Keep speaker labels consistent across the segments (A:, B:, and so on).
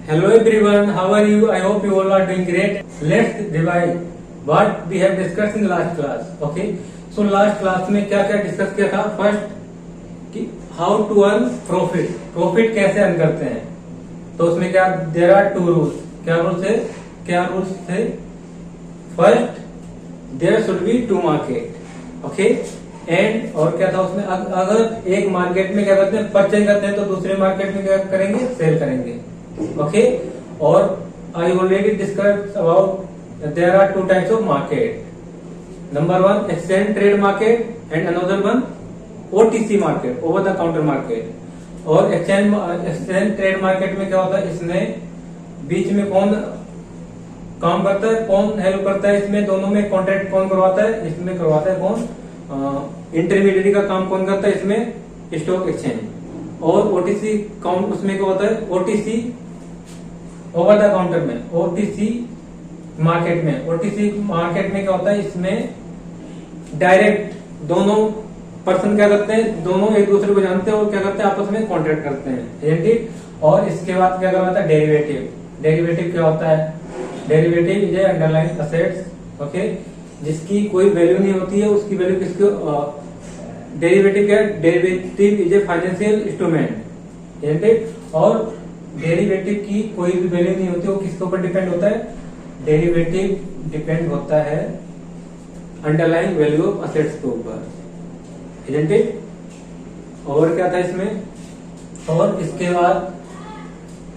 A: Hello everyone, how are you? I hope you all are doing great. Let's revise what we have discussed in the last class. Okay, so last class में क्या क्या discuss किया था? First कि how to earn profit, profit कैसे earn करते हैं. तो उसमें क्या देयर आर टू रूल्स. क्या रूल्स थे? First there should be two market. Okay, and और क्या था उसमें, अगर एक मार्केट में क्या करते हैं परचेज करते हैं तो दूसरे मार्केट में क्या करेंगे, सेल करेंगे. ओके, और I already discuss about there are two types of market. Number one exchange trade market and another one OTC market, over the counter market. और एक्सचेंज ट्रेड मार्केट में क्या होता है, इसमें बीच में कौन काम करता है, कौन हेल्प करता है, इसमें दोनों में कॉन्ट्रैक्ट कौन करवाता है, इसमें करवाता है कौन, इंटरमीडिएट का काम कौन करता है, इसमें स्टॉक एक्सचेंज. और ओटीसी काउंट उसमें क्या होता है, ओटीसी ओवर द काउंटर में, ओटीसी मार्केट में क्या होता है, इसमें डायरेक्ट दोनों पर्सन क्या करते हैं, दोनों एक दूसरे को जानते हैं और क्या करते हैं, आपस में कॉन्ट्रैक्ट करते हैं, isn't it? और इसके बाद क्या करवाता है, डेरिवेटिव क्या होता है, derivative is underline assets. Okay, जिसकी कोई वैल्यू नहीं होती है, उसकी वैल्यू किसको, डेरिवेटिव क्या है, derivative is a financial instrument, isn't it? और डेरिवेटिव की कोई भी वैल्यू नहीं होती, वो किसके ऊपर डिपेंड होता है, डेरिवेटिव डिपेंड होता है अंडरलाइन वैल्यू ऑफ असेट्स के ऊपर, isn't it? और क्या था इसमें, और इसके बाद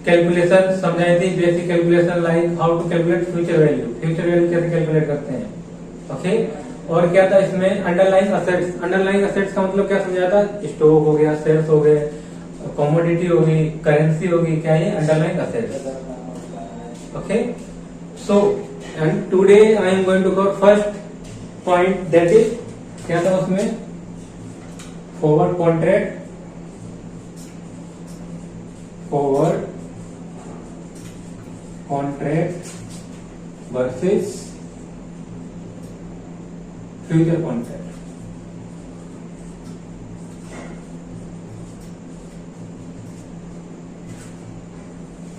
A: कैलकुलेशन समझाई थी, basic calculation like how to calculate future value कैसे कैलकुलेट करते हैं. ओके, और क्या था इसमें, अंडरलाइंग असेट्स का मतलब क्या समझाया था, स्टॉक हो गया, शेयर्स हो गए, कमोडिटी होगी, करेंसी होगी, क्या है underlying assets. Okay, so and today I am going to cover first point, that is क्या था उसमें, forward contract versus future contract.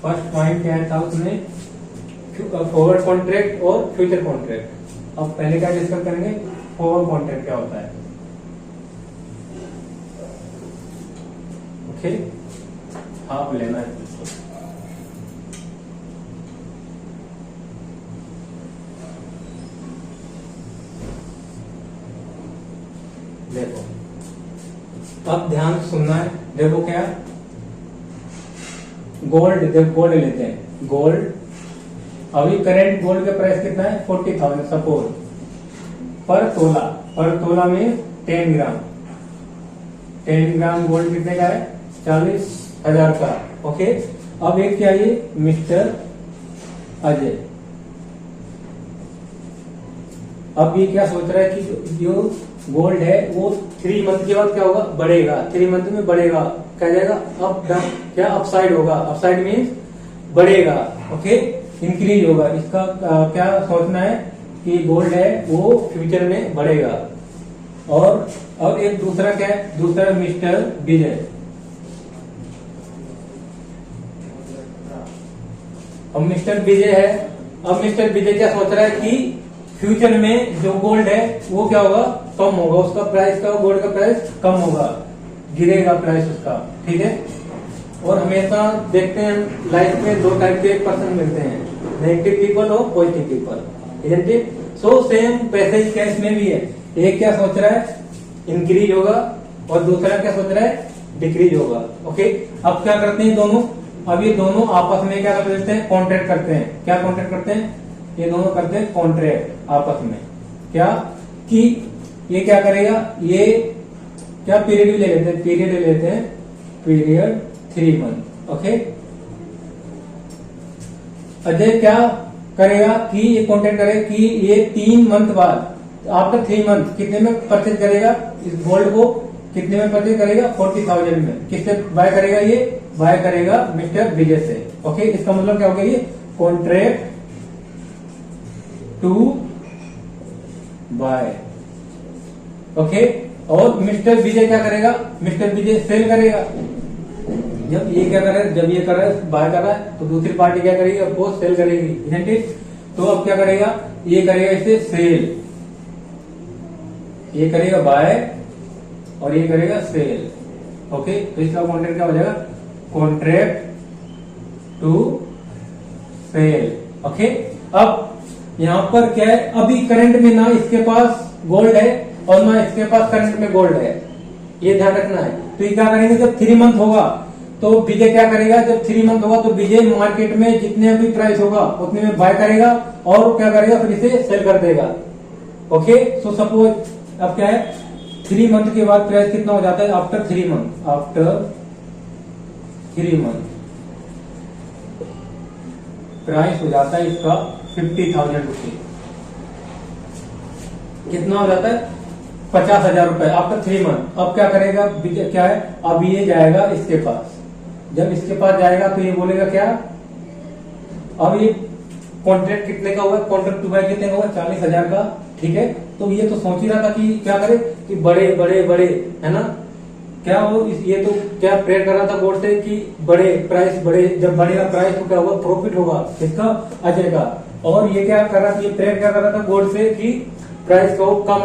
A: First point क्या था उसमें, फॉरवर्ड कॉन्ट्रैक्ट और फ्यूचर कॉन्ट्रैक्ट. अब पहले क्या डिस्कस करेंगे, फॉरवर्ड कॉन्ट्रैक्ट क्या होता है. ओके, हाफ लेना है. देखो, अब ध्यान सुनना है. देखो क्या, गोल्ड लेते हैं. गोल्ड अभी करेंट गोल्ड का प्राइस कितना है, 40,000 सपोज पर तोला में 10 ग्राम गोल्ड कितने का है, 40,000 का. ओके, अब एक क्या है, मिस्टर अजय. अब ये क्या सोच रहा है कि जो गोल्ड है वो 3 मंथ के बाद क्या होगा, बढ़ेगा, 3 मंथ में बढ़ेगा, क्या जाएगा, अप डाउन, क्या अपसाइड होगा, अपसाइड मीन्स बढ़ेगा. ओके, इंक्रीज होगा. इसका क्या सोचना है कि गोल्ड है वो फ्यूचर में बढ़ेगा. और अब एक दूसरा क्या है, दूसरा मिस्टर विजय. अब मिस्टर विजय है, अब मिस्टर विजय क्या सोच रहा है कि फ्यूचर में जो गोल्ड है वो क्या होगा, कम होगा, उसका प्राइस का, गोल्ड का प्राइस कम होगा, गिरेगा प्राइस उसका. ठीक है, और हमेशा देखते हैं लाइफ में 2 टाइप के पर्सन मिलते हैं, नेगेटिव पीपल और positive people, isn't it? So same पैसे ही केस में भी है. एक क्या सोच रहा है, इंक्रीज होगा, और दूसरा क्या सोच रहा है, डिक्रीज होगा. ओके, अब क्या करते हैं दोनों, अब ये दोनों आपस में क्या कर देते हैं, कॉन्ट्रैक्ट करते हैं. क्या कॉन्ट्रैक्ट करते हैं, ये दोनों करते हैं कॉन्ट्रैक्ट आपस में. क्या कि ये क्या करेगा, ये क्या पीरियड ले लेते हैं, पीरियड 3 मंथ. ओके, अजय क्या करेगा कि ये कॉन्ट्रैक्ट करे कि ये 3 मंथ बाद, आफ्टर 3 मंथ कितने में परचेज करेगा, इस गोल्ड को कितने में परचेज करेगा, 40,000 में. किससे बाय करेगा, ये बाय करेगा मिस्टर विजय से. ओके, इसका मतलब क्या हो गया, ये कॉन्ट्रैक्ट टू बाय. ओके, और मिस्टर विजय क्या करेगा, मिस्टर विजय सेल करेगा. जब ये क्या कर रहा है, जब ये कर रहा है बाय कर रहा है, तो दूसरी पार्टी क्या करेगी, आपको सेल करेगी, isn't it? तो अब क्या करेगा, ये करेगा इसे सेल, ये करेगा बाय और ये करेगा सेल। ओके, तो इसका कॉन्ट्रैक्ट क्या हो जाएगा, कॉन्ट्रैक्ट टू सेल। ओके, अब यहाँ पर क्या है, अभी करंट में ना इसके पास गोल्ड है और ना इसके पास करंट में गोल्ड है, ये ध्यान रखना है। तो ये क्या करेंगे, जब 3 मंथ होगा तो विजय क्या करेगा, जब 3 मंथ होगा तो विजय मार्केट में जितने भी प्राइस होगा उतने में बाय करेगा और क्या करेगा, फिर इसे सेल कर देगा। ओके, सो सपोज अब क्या है, 3 मंथ के बाद प्राइस कितना हो जाता है, after 3 month, after 3 month price हो जाता है इसका 50,000 रुपये। कितना हो जाता है, 50,000 रुपए आफ्टर 3 मंथ। अब क्या करेगा विजय, क्या है, अब ये जाएगा इसके पास, जब इसके पास जाएगा तो ये बोलेगा क्या, अब ये कॉन्ट्रैक्ट कितने का हुआ, कॉन्ट्रैक्ट टू बाय कितने का हुआ, 40,000 का। ठीक है, तो ये तो सोच ही रहा था कि क्या करे कि बड़े बड़े बड़े, है ना, क्या वो ये तो क्या प्रेयर कर रहा था बोर्ड से कि बड़े प्राइस, बड़े जब बढ़ेगा प्राइस तो क्या होगा, प्रॉफिट होगा किसका, अजय का। और ये क्या कर रहा था, ये प्रेयर क्या कर रहा था बोर्ड से कि प्राइस को कम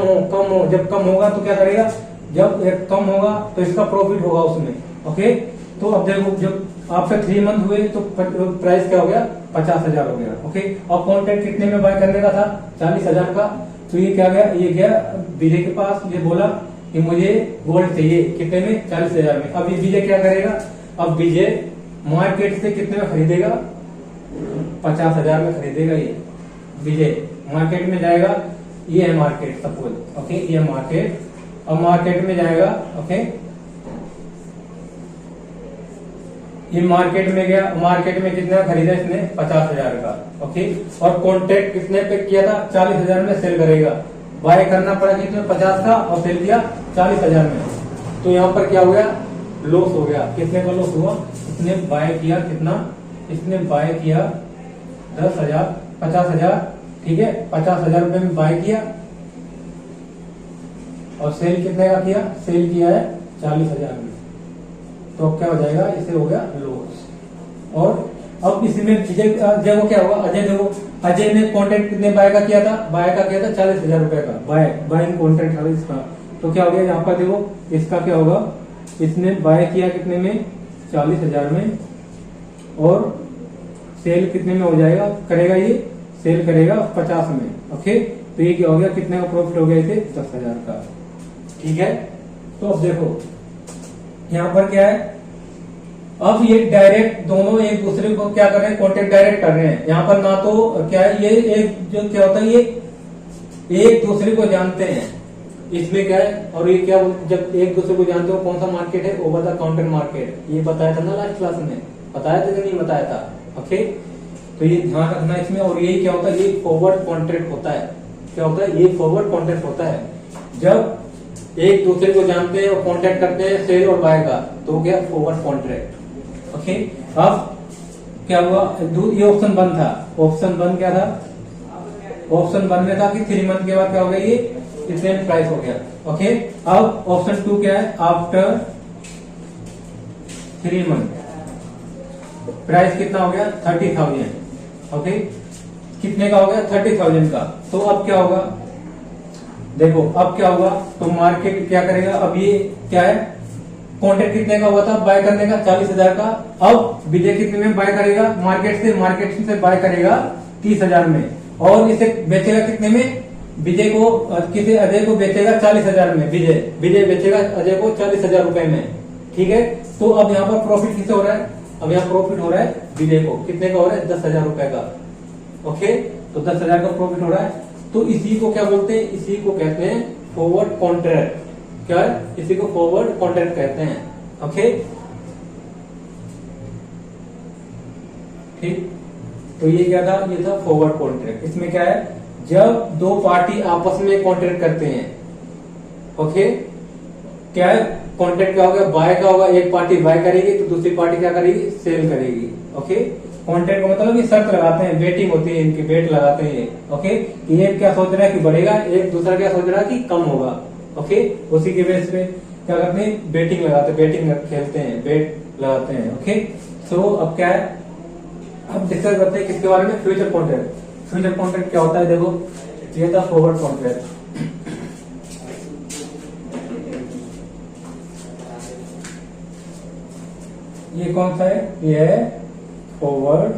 A: हो, जब कम होगा तो क्या करेगा, जब कम होगा तो इसका प्रॉफिट होगा उसमें। ओके, तो अब देखो जब आफ्टर 3 मंथ हुए तो प्राइस क्या हो गया, 50,000 हो गया। ओके, और कॉन्ट्रैक्ट कितने में बाय करने का था, 40,000 का। तो ये क्या गया, ये गया विजय के पास, ये बोला कि मुझे गोल्ड चाहिए, कितने में, 40,000 में। अब ये विजय क्या करेगा, अब विजय मार्केट से कितने में खरीदेगा, 50,000 में खरीदेगा। ये विजय मार्केट में जाएगा, ये है मार्केट सपोज, ओके, ये मार्केट, अब मार्केट में जाएगा। ओके, ये मार्केट में गया, मार्केट में कितना खरीदा इसने, 50,000 का। ओके, और कॉन्ट्रैक्ट कितने पे किया था, 40,000 में सेल करेगा। बाय करना पड़ा कितने, 50 का, और सेल किया 40,000 में। तो यहाँ पर क्या हो गया, लॉस हो गया। कितने का लॉस हुआ, इसने बाय किया कितना, इसने बाय किया 10,000, 50,000, ठीक है, 50,000 रुपए में बाय किया और सेल कितने का किया, सेल किया है 40,000 में। तो अब क्या हो जाएगा, इसे हो गया लॉस। और अब इसमें अजय को क्या हुआ, अजय देखो, अजय ने कॉन्ट्रैक्ट कितने बाय का किया था, बाय का किया था 40,000 रुपए का, बाय कॉन्ट्रैक्ट था इसका। तो क्या हो गया यहाँ पर देखो, इसका क्या होगा, इसने बाय किया कितने में, 40,000 में, और सेल कितने में हो जाएगा, करेगा ये सेल करेगा 50 में। ओके, तो ये क्या हो गया, कितने का प्रॉफिट हो गया इसे, 10,000 का। ठीक है, तो अब देखो यहाँ पर क्या है, अब ये डायरेक्ट दोनों एक दूसरे को क्या कर रहे हैं, कॉन्टेक्ट डायरेक्ट कर रहे हैं। यहाँ पर ना तो क्या है, ये एक जो क्या होता है, ये एक दूसरे को जानते हैं, इसमें क्या है, और ये क्या, जब एक दूसरे को जानते हो कौन सा मार्केट है, ओवर द काउंटर मार्केट, ये बताया था ना लास्ट क्लास में, बताया था कि नहीं बताया था। ओके, तो ये ध्यान रखना इसमें। और यही क्या होता है, ये फॉरवर्ड कॉन्ट्रैक्ट होता है। क्या होता है, ये फॉरवर्ड कॉन्ट्रैक्ट होता है, जब एक दूसरे को जानते हैं और कॉन्ट्रैक्ट करते हैं सेल और बाय का, तो क्या, फॉरवर्ड कॉन्ट्रैक्ट। ओके, अब क्या हुआ, ये ऑप्शन 1 था, ऑप्शन 1 क्या था, ऑप्शन 1 में था कि 3 मंथ के बाद क्या हो गया, ये इतने प्राइस हो गया। ओके, अब ऑप्शन 2 क्या है, आफ्टर 3 मंथ प्राइस कितना हो गया, 30,000। ओके, कितने का हो गया, 30,000 का। तो अब क्या होगा, देखो अब क्या होगा, तो मार्केट क्या करेगा, अब ये क्या है, कॉन्ट्रैक्ट कितने का हुआ था बाय करने का, 40,000 का। अब विजय कितने में बाय करेगा, मार्केट से बाय करेगा 30,000 में, और इसे बेचेगा कितने में, विजय को, किसी अजय को बेचेगा 40,000 में, विजय बेचेगा अजय को 40,000 रुपए में। ठीक है, तो अब यहाँ पर प्रॉफिट किसे हो रहा है, अब यहाँ प्रॉफिट हो रहा है विजय को, कितने का हो रहा है, 10,000 रुपए का। ओके, तो 10,000 का प्रॉफिट हो रहा है। तो इसी को क्या बोलते हैं, इसी को कहते हैं फॉरवर्ड कॉन्ट्रैक्ट। क्या है, इसी को फॉरवर्ड कॉन्ट्रैक्ट कहते हैं। ओके, ठीक, तो ये क्या था, ये था फॉरवर्ड कॉन्ट्रैक्ट। इसमें क्या है, जब दो पार्टी आपस में कॉन्ट्रैक्ट करते हैं। ओके, क्या है, कॉन्ट्रैक्ट क्या होगा, बाय का होगा, एक पार्टी बाय करेगी तो दूसरी पार्टी क्या करेगी, सेल करेगी। ओके, कॉन्ट्रैक्ट का मतलब ये शर्त लगाते हैं, बेटिंग होती है इनकी, बेट लगाते हैं। ओके, ये क्या सोच रहा है कि बढ़ेगा, एक दूसरा क्या सोच रहा है कि कम होगा। ओके, उसी के बेस पे क्या करते हैं, बेटिंग लगाते हैं, बेटिंग खेलते हैं, बेट लगाते हैं। ओके, सो अब क्या है, अब डिस्कस करते हैं किसके बारे में, फ्यूचर कॉन्ट्रैक्ट। फ्यूचर कॉन्ट्रैक्ट क्या होता है, देखो ये था फॉरवर्ड कॉन्ट्रैक्ट। ये कौन सा है, ये है फॉरवर्ड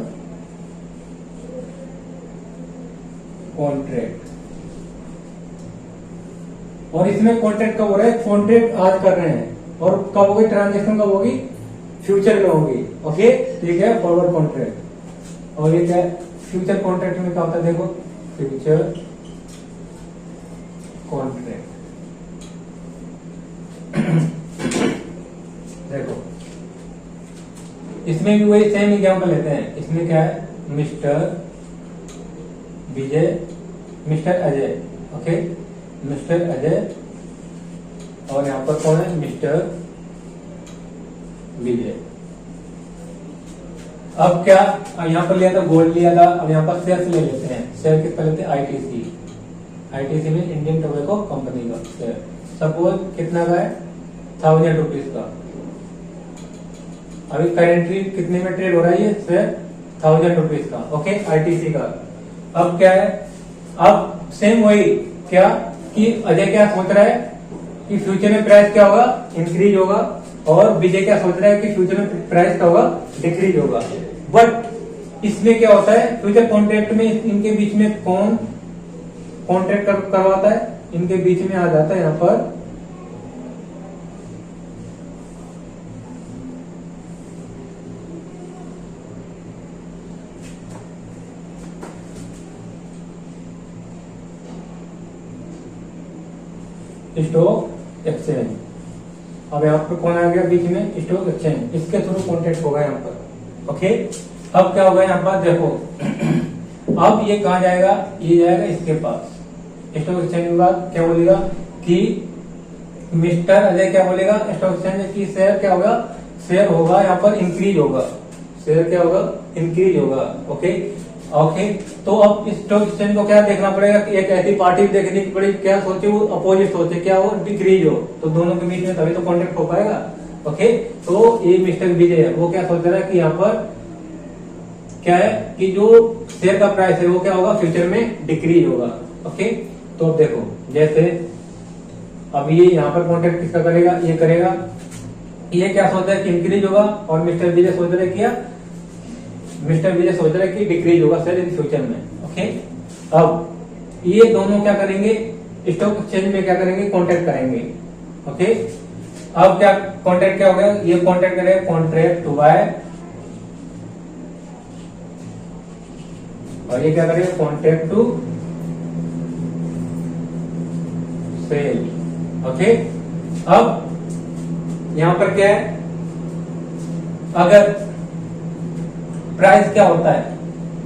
A: कॉन्ट्रैक्ट। और इसमें कॉन्ट्रैक्ट कब हो रहा है, कॉन्ट्रैक्ट आज कर रहे हैं और कब होगी ट्रांजेक्शन, कब होगी, फ्यूचर में होगी। ओके, ठीक है, फॉरवर्ड कॉन्ट्रैक्ट। और ये क्या है, फ्यूचर कॉन्ट्रैक्ट में क्या होता है, देखो फ्यूचर कॉन्ट्रैक्ट। देखो इसमें भी वही सेम एग्जांपल लेते हैं। इसमें क्या है, mister Vijay, mister Ajay. Okay, mister Ajay और यहां पर कौन है, मिस्टर विजय। अब क्या, अब यहां पर लिया था गोल्ड लिया था, अब यहां पर शेयर ले लेते हैं। शेयर कितना लेते हैं, आईटीसी। आईटीसी में इंडियन टोबैको कंपनी का शेयर। सपोज कितना का है, 1000 रुपीज का। अभी करेंटली कितने में ट्रेड हो रहा है ये शेयर, 1000 रुपीज का। ओके, आईटीसी का। अब क्या है, अब सेम वही क्या कि अजय क्या सोच रहा है कि फ्यूचर में प्राइस क्या होगा, इंक्रीज होगा, और विजय क्या सोच रहा है कि फ्यूचर में प्राइस क्या होगा, डिक्रीज होगा। बट इसमें क्या होता है, फ्यूचर कॉन्ट्रैक्ट में इनके बीच में कौन कॉन्ट्रैक्ट करवाता है, इनके बीच में आ जाता है यहां पर स्टॉक एक्सचेंज। अब यहाँ पर कौन आ गया बीच में, स्टॉक एक्सचेंज। इसके थ्रू कॉन्टेक्ट होगा यहाँ पर। ओके, अब क्या होगा यहाँ पर, देखो अब ये कहा जाएगा, ये जाएगा इसके पास। स्टॉक एक्सचेंज के बाद क्या बोलेगा कि मिस्टर अजय क्या बोलेगा, स्टॉक एक्सचेंज की शेयर क्या होगा, शेयर होगा यहाँ पर इंक्रीज होगा, शेयर क्या होगा, इंक्रीज होगा। ओके ओके, तो अब स्टॉक एक्सचेंज को क्या देखना पड़ेगा कि एक ऐसी पार्टी देखनी पड़ेगी क्या सोचे, वो अपोजिट सोचे, क्या हो, डिक्रीज हो, तो दोनों के बीच में तभी तो कॉन्टेक्ट हो पाएगा। ओके, तो ये मिस्टर विजय है, वो क्या सोच रहा है कि यहाँ पर क्या है कि जो शेयर का प्राइस है वो क्या होगा, फ्यूचर में डिक्रीज होगा। ओके, तो अब देखो जैसे अब ये यहाँ पर कॉन्टेक्ट किसका करेगा, ये करेगा। ये क्या सोच रहा है कि इंक्रीज होगा, और मिस्टर विजय सोच रहे क्या, मिस्टर विजय सोच रहे कि डिक्रीज होगा शेयर इन फ्यूचर में। ओके, अब ये दोनों क्या करेंगे, स्टॉक एक्सचेंज में क्या करेंगे, कॉन्ट्रैक्ट करेंगे। ओके, अब क्या कॉन्ट्रैक्ट क्या हो गया, ये कॉन्ट्रैक्ट करेगा कॉन्ट्रैक्ट टू बाय, और ये क्या करेगा, कॉन्ट्रैक्ट टू सेल। ओके, अब यहां पर क्या है, अगर प्राइस क्या होता है,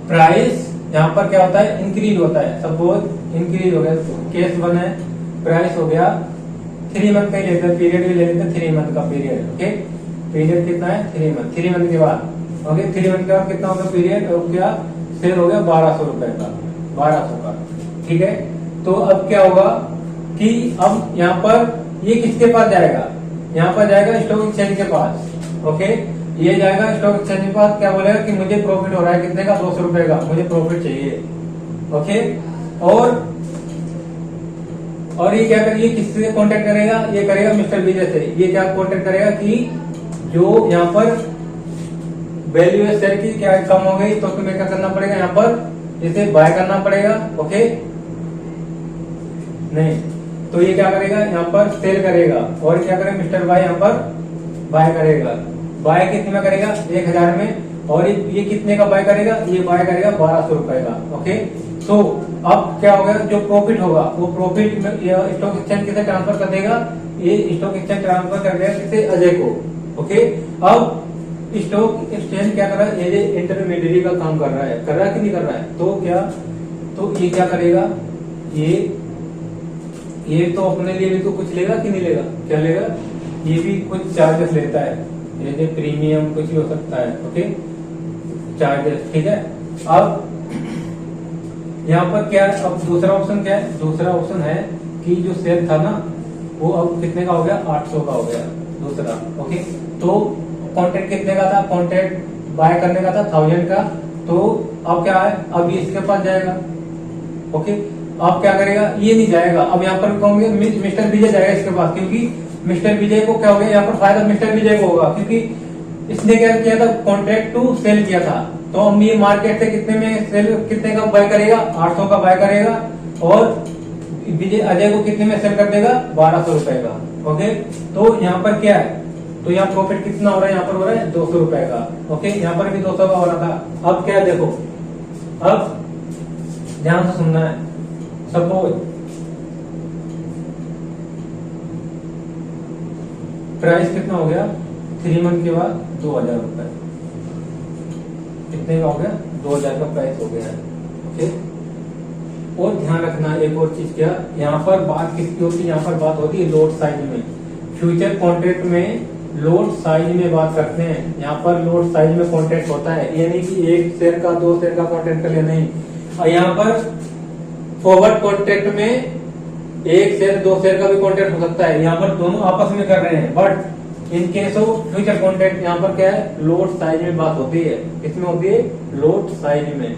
A: प्राइस यहाँ पर क्या होता है, इंक्रीज होता है। सपोज इंक्रीज हो गया, केस 1 है, प्राइस हो गया 3 मंथ का ही लेते हैं, पीरियड भी ले लेते हैं 3 मंथ का पीरियड। ओके, पीरियड कितना है, 3 मंथ। 3 मंथ के बाद ओके, 3 मंथ के बाद कितना होगा पीरियड, हो गया शेयर हो गया 1200 रुपए का, 1200 का। ठीक है, तो अब क्या होगा कि अब यहाँ पर ये किसके पास जाएगा, यहाँ पर जाएगा स्टॉक एक्सचेंज के पास। ओके, ये जाएगा स्टॉक एक्सचेंज के पास, क्या बोलेगा कि मुझे प्रॉफिट हो रहा है कितने का, 200 रुपए का, मुझे प्रॉफिट चाहिए। ओके, और ये क्या करेगा, किससे कांटेक्ट करेगा, ये करेगा मिस्टर विजय से। ये क्या कांटेक्ट करेगा कि जो यहाँ पर वैल्यू है शेयर की क्या कम हो गई, तो तुम्हें क्या करना पड़ेगा, यहाँ पर इसे बाय करना पड़ेगा। ओके, नहीं तो ये क्या करेगा, यहाँ पर सेल करेगा, और क्या करेगा मिस्टर वाई यहाँ पर बाय करेगा। बाय कितने में करेगा, 1000 में, और ये कितने का बाय करेगा, ये बाय करेगा 1200 रुपए का। ओके, सो अब क्या होगा, जो प्रॉफिट होगा वो प्रॉफिट स्टॉक एक्सचेंज किसे ट्रांसफर कर देगा, ये स्टॉक एक्सचेंज ट्रांसफर कर देगा किसे, अजय को। ओके, अब स्टॉक एक्सचेंज क्या कर रहा है, ये इंटरमीडिएटरी का काम कर रहा है कि नहीं कर रहा है, तो क्या, तो ये क्या करेगा, ये तो अपने लिए भी तो कुछ लेगा कि नहीं लेगा, क्या लेगा, ये भी कुछ चार्जेस लेता है, जैसे प्रीमियम कुछ भी हो सकता है। Okay, charges. ठीक है, अब यहाँ पर क्या है, अब दूसरा ऑप्शन क्या है, दूसरा ऑप्शन है कि जो शेयर था ना वो अब कितने का हो गया, 800 का हो गया दूसरा। ओके, तो कॉन्ट्रैक्ट कितने का था, कॉन्ट्रैक्ट बाय करने का था 1000 का, तो अब क्या है, अब ये इसके पास जाएगा। ओके, अब क्या करेगा, ये नहीं जाएगा, अब यहाँ पर कहोगे मिस्टर विजय जाएगा इसके पास, क्योंकि मिस्टर विजय को क्या हो गया, यहाँ पर फायदा मिस्टर विजय को होगा, क्योंकि इसने क्या किया था, कॉन्ट्रैक्ट टू सेल किया था। तो हम ये मार्केट से कितने में सेल, कितने का बाय करेगा, 800 का बाय करेगा, और विजय अजय को कितने में सेल कर देगा, 1200 रुपए का। ओके, तो यहाँ पर क्या है, तो यहाँ प्रॉफिट कितना हो रहा है, यहाँ पर हो रहा है 200 रुपए का। ओके, यहाँ पर भी 200 का हो रहा था। अब क्या देखो, अब ध्यान से सुनना है, सपोज प्राइस कितना हो गया, 3 मंथ के बाद 2000 रुपए, कितने का हो गया, 2000 का प्राइस हो गया है। ओके, और ध्यान रखना एक और चीज, क्या यहाँ पर बात किसकी होती है, यहाँ पर बात होती है लोट साइज में। फ्यूचर कॉन्ट्रैक्ट में लोट साइज में बात करते हैं, यहाँ पर लोट साइज में कॉन्ट्रैक्ट होता है, ये नहीं कि 1 शेयर का 2 शेयर का कॉन्ट्रैक्ट कर लिया, नहीं। और यहाँ पर फॉरवर्ड कॉन्ट्रैक्ट में 1 शेयर 2 शेयर का भी कॉन्ट्रैक्ट हो सकता है, यहाँ पर दोनों आपस में कर रहे हैं। But in case of future contract यहाँ पर क्या है, लोट साइज में बात होती है। किसमें होती है, लोट साइज में,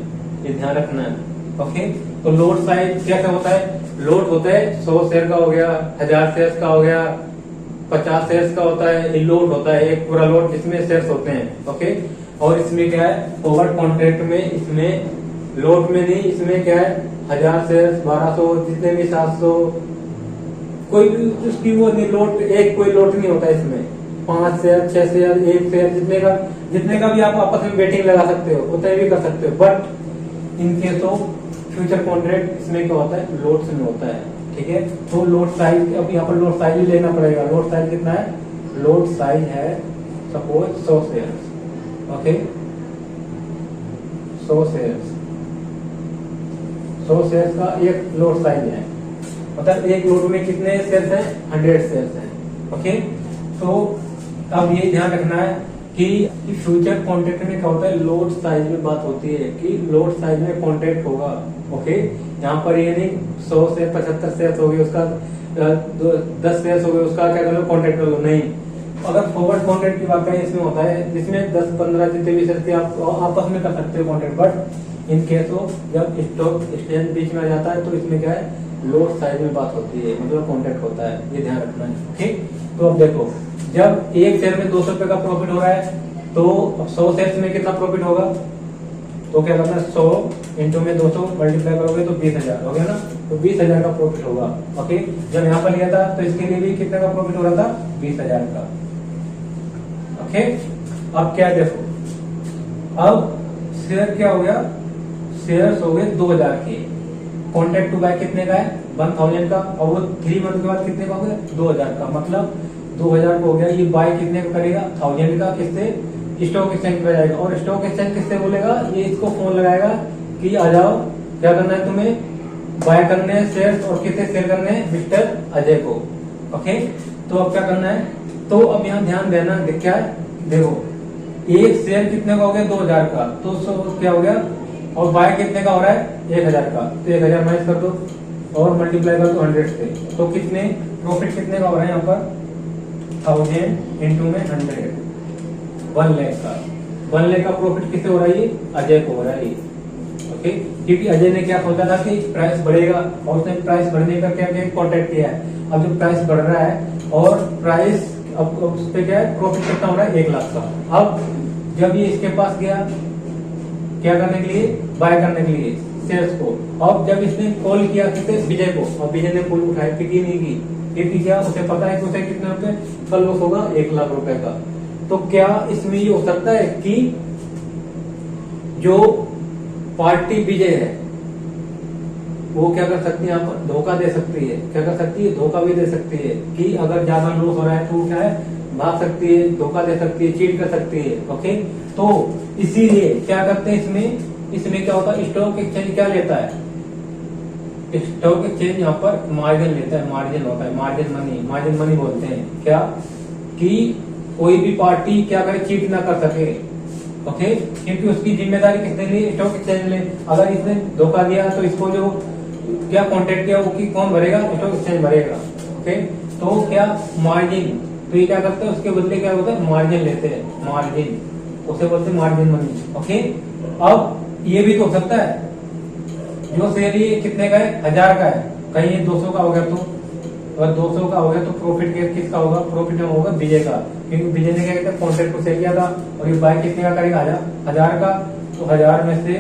A: ये ध्यान रखना है। ओके, तो लोट साइज कैसे होता है, लोट होता है 100 शेयर का हो गया, 1000 शेयर का हो गया, 50 शेयर का होता है, ये लोट होता है, एक पूरा लोट जिसमें शेयर होते हैं। ओके, और इसमें क्या है, फॉरवर्ड कॉन्ट्रैक्ट में इसमें लोट में नहीं, इसमें क्या है 1000 शेयर, 1200, जितने भी 700, कोई भी उसकी वो नहीं, लोट एक कोई लोट नहीं होता इसमें, 5 शेयर 6 शेयर 1 शेयर, जितने का भी आप आपस में बेटिंग लगा सकते हो, उतना भी कर सकते हो। But in case of future contract इसमें क्या होता है, लोट्स में होता है। ठीक है, तो लोट साइज, अब यहाँ पर लोट साइज भी लेना पड़ेगा। लोट साइज कितना है, लोट साइज है suppose 100 share. Okay, 100 share, 100 share का एक लोट साइज है, मतलब एक लोट में कितने शेयर हैं, 100 शेयर हैं। ओके, तो अब ये ध्यान रखना है कि फ्यूचर कॉन्ट्रैक्ट में क्या होता है, लोट साइज में बात होती है कि लोट साइज में कॉन्ट्रैक्ट होगा। ओके, यहाँ पर ये नहीं 100 से 75 शेयर हो गए, उसका 10 शेयर हो गए, उसका क्या करो कॉन्ट्रैक्ट कर लो, नहीं। अगर फॉरवर्ड कॉन्ट्रैक्ट की बात करें, इसमें होता है जिसमें 10-15 जितने भी शेयर आप आपस में कर सकते हो contract. But in case of जब स्टॉक एक्सचेंज बीच में आ जाता है, तो इसमें क्या है, लोट साइज में बात होती है, मतलब कॉन्ट्रैक्ट होता है, ये ध्यान रखना है। ठीक, तो अब देखो, जब एक शेयर में 200 रुपए का प्रॉफिट हो रहा है, तो 100 शेयर में कितना प्रॉफिट होगा, तो क्या करना है, 100 इंटू में 200 मल्टीप्लाई करोगे तो 20,000 हो गया ना, तो 20,000 का प्रॉफिट होगा। ओके, जब यहाँ पर लिया था तो इसके लिए भी कितने का प्रॉफिट हो रहा था, 20,000 का। ओके, अब क्या देखो, अब शेयर क्या हो गया, शेयर हो गए 2000 के, कॉन्ट्रैक्ट टू बाय कितने का है, 1000 का, और वो 3 मंथ के बाद कितने का हो गया, 2000 का, मतलब 2000 का हो गया। ये बाय कितने का करेगा, 1000 का, किससे, स्टॉक एक्सचेंज पे जाएगा, और स्टॉक एक्सचेंज किससे बोलेगा, ये इसको फोन लगाएगा कि आ जाओ, क्या करना है तुम्हें, बाय करने हैं शेयर, और किससे सेल करने हैं, मिस्टर अजय को। ओके, तो अब क्या करना है, तो अब यहाँ ध्यान देना, क्या है, देखो एक शेयर कितने का हो गया, 2000 का, तो क्या हो गया, और बाय कितने का हो रहा है, 1000 का, तो 1000 माइनस कर दो और मल्टीप्लाई कर दो 100 से, तो कितने प्रॉफिट कितने का हो रहा है यहाँ पर, 1000 इंटू में 100, 1 लाख का, 1 लाख का प्रॉफिट किससे हो रहा है, अजय को हो रहा है। ओके, क्योंकि अजय ने क्या सोचा था कि प्राइस बढ़ेगा, और उसने प्राइस बढ़ने का क्या कॉन्ट्रैक्ट किया है। अब जो प्राइस बढ़ रहा है और प्राइस अब उस पे क्या है, प्रॉफिट कितना हो रहा है, 1 लाख का। अब जब ये इसके पास गया क्या करने के लिए, बाय करने के लिए शेयर्स को, अब जब इसने कॉल किया किसे, विजय को, और विजय ने कॉल उठाई, पिकी नहीं की, क्योंकि क्या उसे पता है कि उसे कितने रुपए कल लॉस होगा, 1 लाख रुपए का। तो क्या इसमें ये हो सकता है कि जो पार्टी विजय है वो क्या कर सकती है, यहाँ पर धोखा दे सकती है, क्या कर सकती है, धोखा भी दे सकती है, कि अगर ज्यादा लॉस हो रहा है तो क्या है, भाग सकती है, धोखा दे सकती है, चीट कर सकती है। ओके, तो इसीलिए क्या करते हैं, इसमें क्या होता है, स्टॉक एक्सचेंज क्या लेता है, स्टॉक एक्सचेंज यहाँ पर मार्जिन लेता है, मार्जिन होता है, मार्जिन मनी बोलते हैं, क्या कि कोई भी पार्टी क्या करे, चीट ना कर सके। ओके, क्योंकि उसकी जिम्मेदारी किसने ली, स्टॉक एक्सचेंज ले। अगर इसने धोखा दिया तो इसको जो क्या कॉन्ट्रैक्ट किया वो की कौन भरेगा, स्टॉक एक्सचेंज भरेगा। ओके, तो क्या मार्जिन तो ये क्या करते हैं, उसके बदले क्या होता है, मार्जिन लेते हैं, मार्जिन, उसे बोलते हैं मार्जिन मनी। ओके, अब ये भी तो हो सकता है जो शेयर ये कितने का है, 1000 का है, कहीं ये 200 का हो गया, तो अगर 200 का हो गया तो प्रॉफिट किसका होगा, प्रॉफिट में होगा विजय का, क्योंकि विजय ने क्या किया, कॉन्ट्रैक्ट को सेल किया था, और ये बाय कितने का करेगा, 1000 का, तो 1000 में से